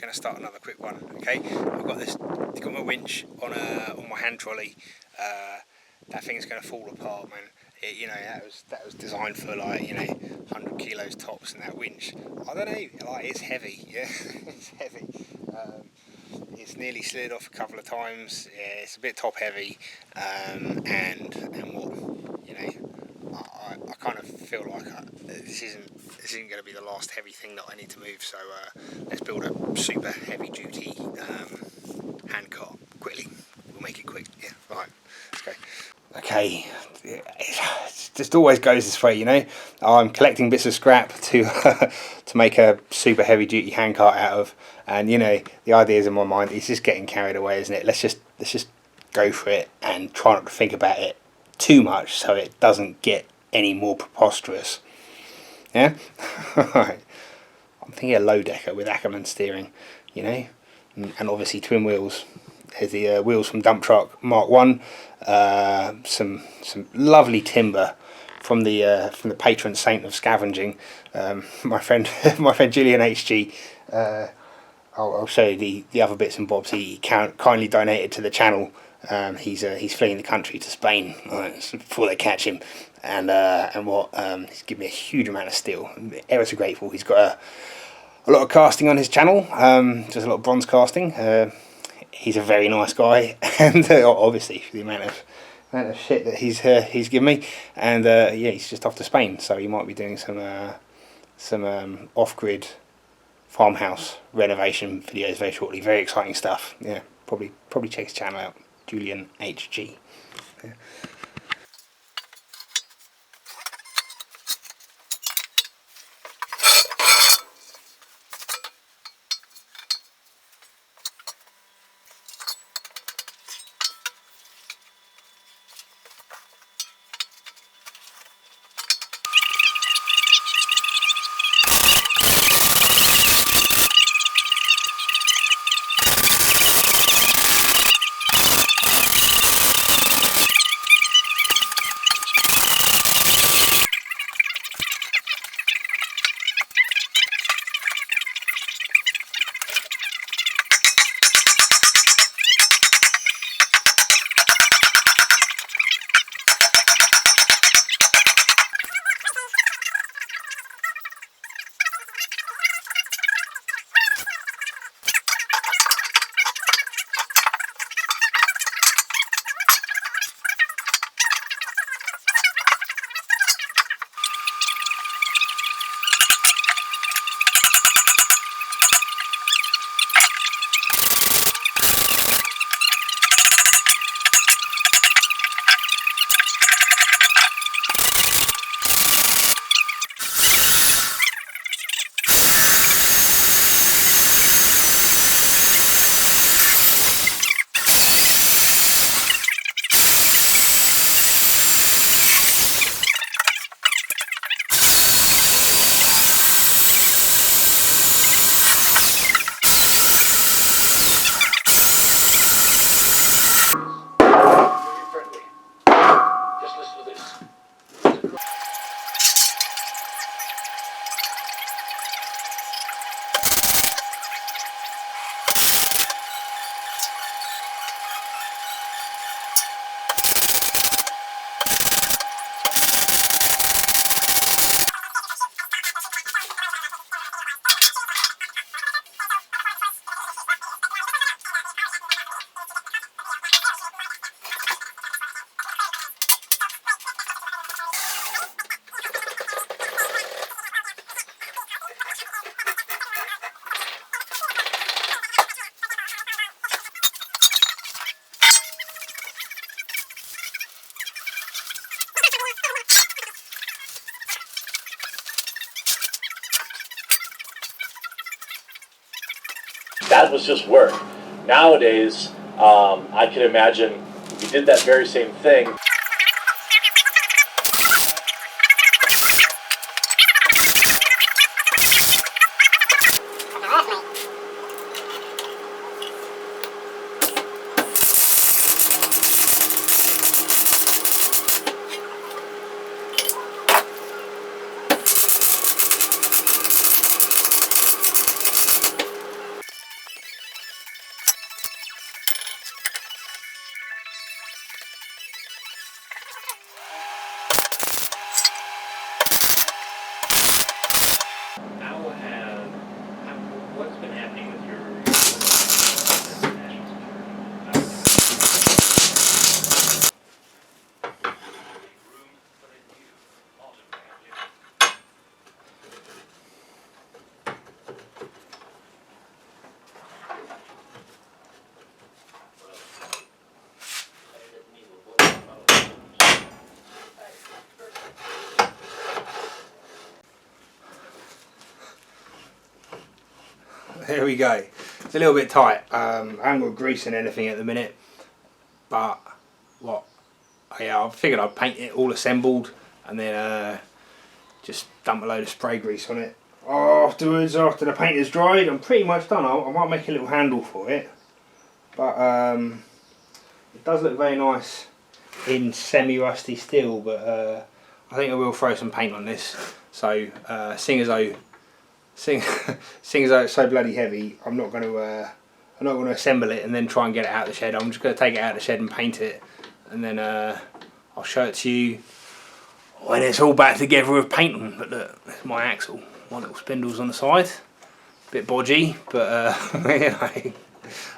going to start another quick one. Okay, I've got my winch on my hand trolley. That thing's going to fall apart, man. That was designed for 100 kilos tops, and that winch, I don't know, it's heavy. Yeah, it's heavy. It's nearly slid off a couple of times. Yeah, it's a bit top heavy, and what I kind of feel like this isn't going to be the last heavy thing that I need to move. So let's build a super heavy duty hand cart quickly. We'll make it quick. Yeah, right. Let's go. Okay, it just always goes this way, I'm collecting bits of scrap to to make a super heavy duty handcart out of, and the ideas in my mind, it's just getting carried away, isn't it? Let's just go for it and try not to think about it too much so it doesn't get any more preposterous. Yeah. Right. I'm thinking a low decker with Ackerman steering, and obviously twin wheels. There's the wheels from Dump Truck Mark 1, some lovely timber from the patron saint of scavenging, my friend Julian HG. I'll show you the other bits and bobs he kindly donated to the channel. He's fleeing the country to Spain before they catch him, and he's given me a huge amount of steel. I'm ever so grateful. He's got a lot of casting on his channel, just a lot of bronze casting. He's a very nice guy, and obviously for the amount of shit that he's given me, and he's just off to Spain, so he might be doing some off-grid farmhouse renovation videos very shortly. Very exciting stuff. Yeah, probably check his channel out, Julian HG. Yeah. That was just work. Nowadays, I can imagine if you did that very same thing. there we go. It's a little bit tight. I haven't got grease and anything at the minute, but yeah, I figured I'd paint it all assembled and then just dump a load of spray grease on it. Afterwards, after the paint is dried, I'm pretty much done. I might make a little handle for it, but it does look very nice in semi-rusty steel, but I think I will throw some paint on this. So seeing as though it's so bloody heavy, I'm not going to assemble it and then try and get it out of the shed. I'm just going to take it out of the shed and paint it, and then I'll show it to you when it's all back together with paint on. But look, there's my axle. My little spindles on the side. Bit bodgy, but you know,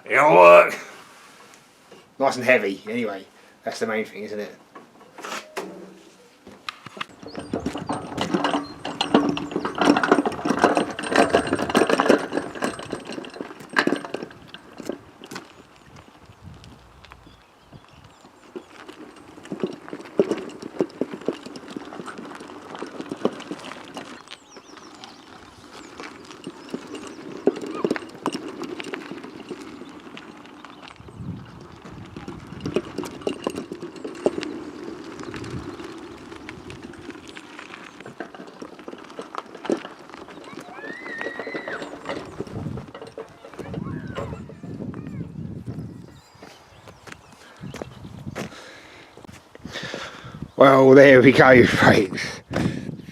it'll work. Nice and heavy. Anyway, that's the main thing, isn't it? Well, there we go, folks.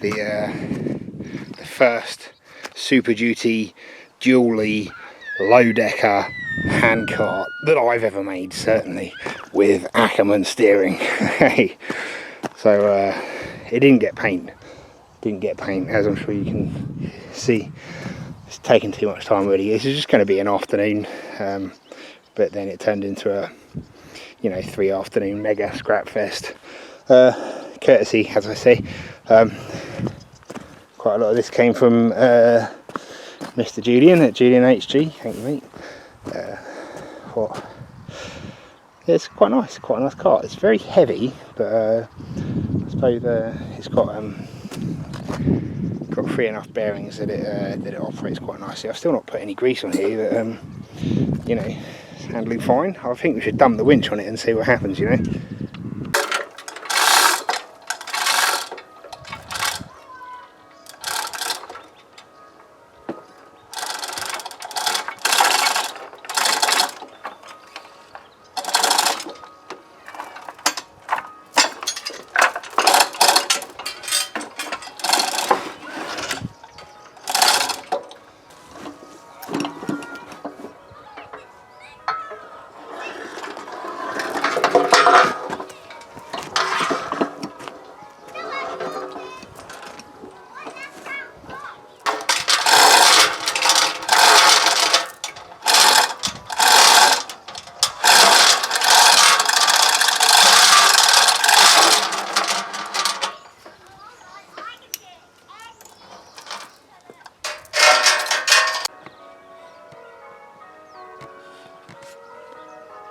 The first Super Duty dually low decker hand cart that I've ever made, certainly with Ackerman steering. So it didn't get paint. As I'm sure you can see. It's taken too much time really. This is just going to be an afternoon, but then it turned into a 3-afternoon mega scrap fest. Courtesy, as I say, quite a lot of this came from Mr. Julian at Julian HG. Thank you, mate. It's quite nice cart. It's very heavy, but I suppose it's got free enough bearings that it operates quite nicely. I've still not put any grease on here, but it's handling fine. I think we should dump the winch on it and see what happens,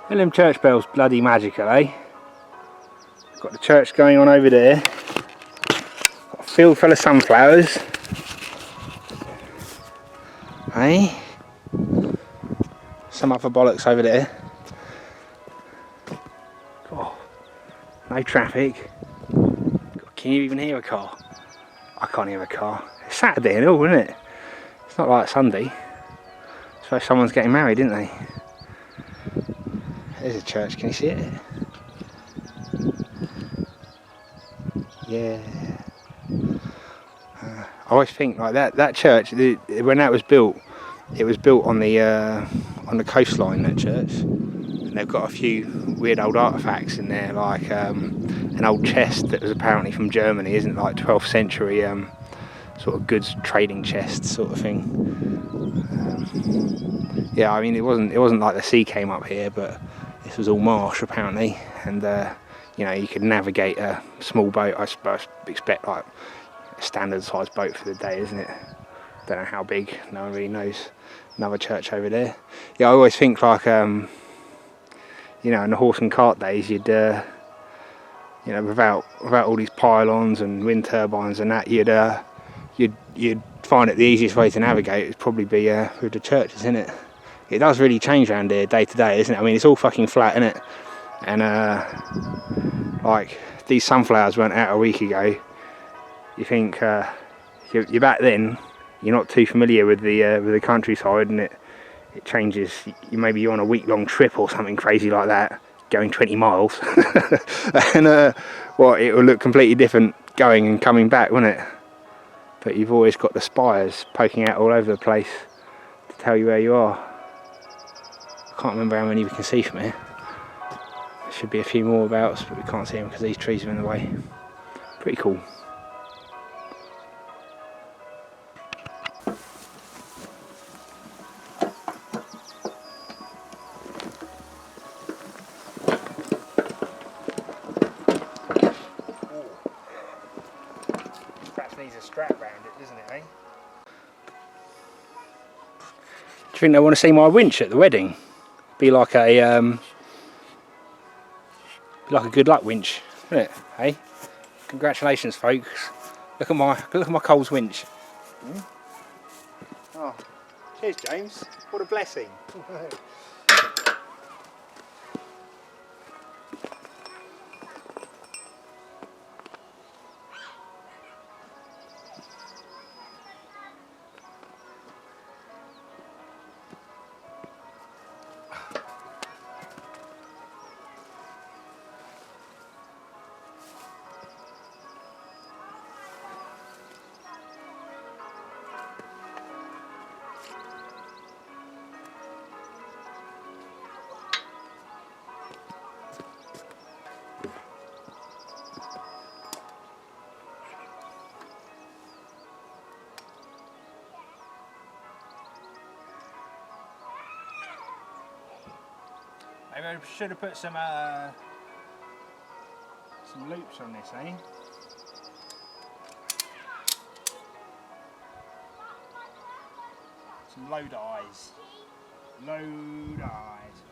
And them church bells bloody magical, eh? Got the church going on over there. Got a field full of sunflowers. Eh? Some other bollocks over there. Oh, no traffic. God, can you even hear a car? I can't hear a car. It's Saturday and all, isn't it? It's not like Sunday. So someone's getting married, isn't they? There's a church, can you see it? Yeah. I always think like that church, when that was built, it was built on the coastline, that church. And they've got a few weird old artefacts in there, like an old chest that was apparently from Germany, isn't it? Like 12th century sort of goods trading chest sort of thing. Yeah, I mean it wasn't like the sea came up here, but this was all marsh apparently, and you could navigate a small boat. I suppose expect like a standard sized boat for the day, isn't it? Don't know how big. No one really knows. Another church over there. Yeah, I always think like in the horse and cart days, you'd without all these pylons and wind turbines and that, you'd you'd find it the easiest way to navigate would probably be with the churches, isn't it? It does really change around here day to day, isn't it? I mean, it's all fucking flat, isn't it? And like these sunflowers weren't out a week ago. You think you're back then, you're not too familiar with the countryside, and it changes. Maybe you're on a week-long trip or something crazy like that, going 20 miles, and it will look completely different going and coming back, won't it? But you've always got the spires poking out all over the place to tell you where you are. I can't remember how many we can see from here. There should be a few more about us, but we can't see them because these trees are in the way. Pretty cool. Needs a strap around it, doesn't it, eh? Do you think they want to see my winch at the wedding? Be like a good luck winch, wouldn't it? Hey, congratulations, folks! Look at my Coles winch. Oh, cheers, James! What a blessing! Maybe I should have put some loops on this, eh? Some load eyes. Load eyes.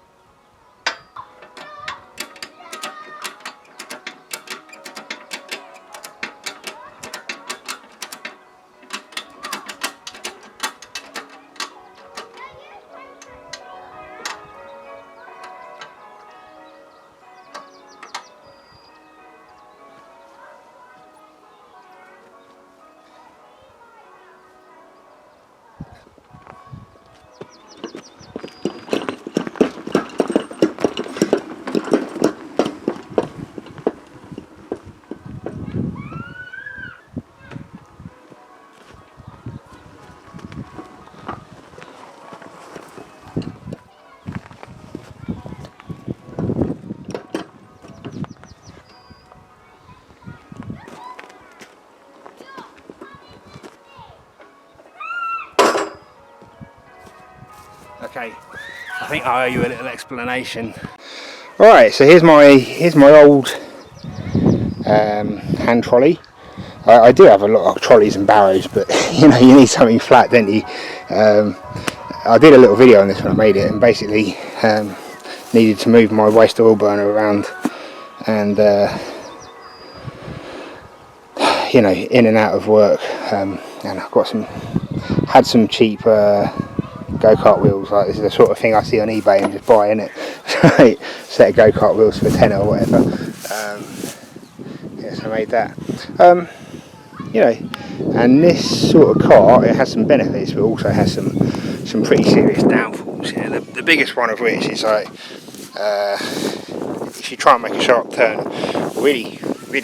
Okay, I think I owe you a little explanation. Right, so here's my old hand trolley. I do have a lot of trolleys and barrows, but you need something flat, don't you? I did a little video on this when I made it, and basically needed to move my waste oil burner around, and in and out of work, and I've got had some cheap go-kart wheels. Like, this is the sort of thing I see on eBay and just buy, innit? Set of go-kart wheels for £10 or whatever. Yes, I made that. And this sort of car, it has some benefits, but also has some pretty serious downfalls. The biggest one of which is like, if you try and make a sharp turn, really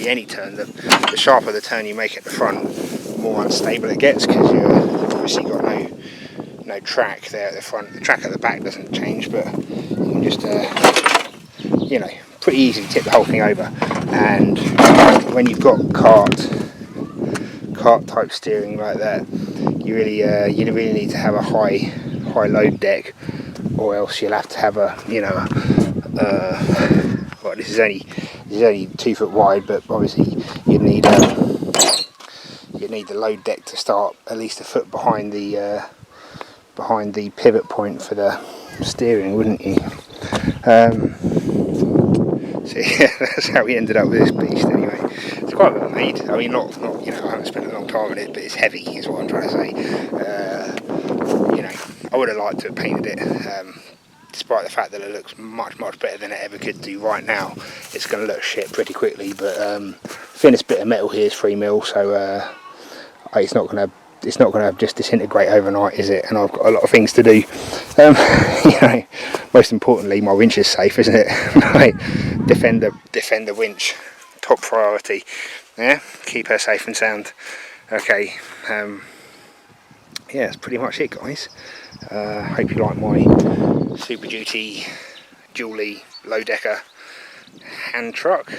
any turn, the sharper the turn you make at the front, the more unstable it gets, because you've obviously got no track there at the front. The track at the back doesn't change, but you can just pretty easily tip the whole thing over. And when you've got kart type steering like that, you really need to have a high load deck, or else you'll have to have this is only 2 foot wide, but obviously you'd need the load deck to start at least a foot behind the pivot point for the steering, wouldn't you? So yeah, that's how we ended up with this beast anyway. It's quite well made. I mean, not you know, I haven't spent a long time on it, but it's heavy is what I'm trying to say. You know, I would have liked to have painted it, despite the fact that it looks much better than it ever could do right now. It's going to look shit pretty quickly, but thinnest bit of metal here is 3mm, so it's not going to just disintegrate overnight, is it? And I've got a lot of things to do. You know, most importantly, my winch is safe, isn't it? Right, defend the winch, top priority. Yeah, keep her safe and sound. Okay, yeah, that's pretty much it, guys. Hope you like my Super Duty dually low decker hand truck.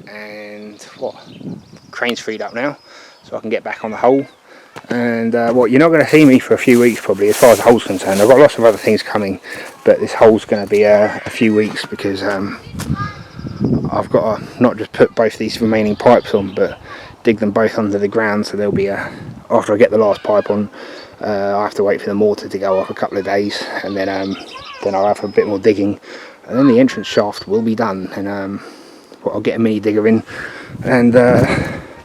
And what? Crane's freed up now, so I can get back on the hole. And what, you're not going to see me for a few weeks probably, as far as the hole's concerned. I've got lots of other things coming, but this hole's going to be a few weeks, because I've got to not just put both these remaining pipes on, but dig them both under the ground. So there'll be after I get the last pipe on, I have to wait for the mortar to go off a couple of days, and then I'll have a bit more digging, and then the entrance shaft will be done. And I'll get a mini digger in and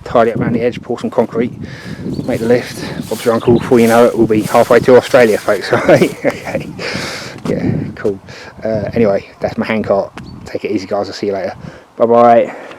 tidy up around the edge, pour some concrete, make the lift. Bob's your uncle. Before you know it, we'll be halfway to Australia, folks. Right? Okay. Yeah, cool. Anyway, that's my hand cart. Take it easy, guys. I'll see you later. Bye bye.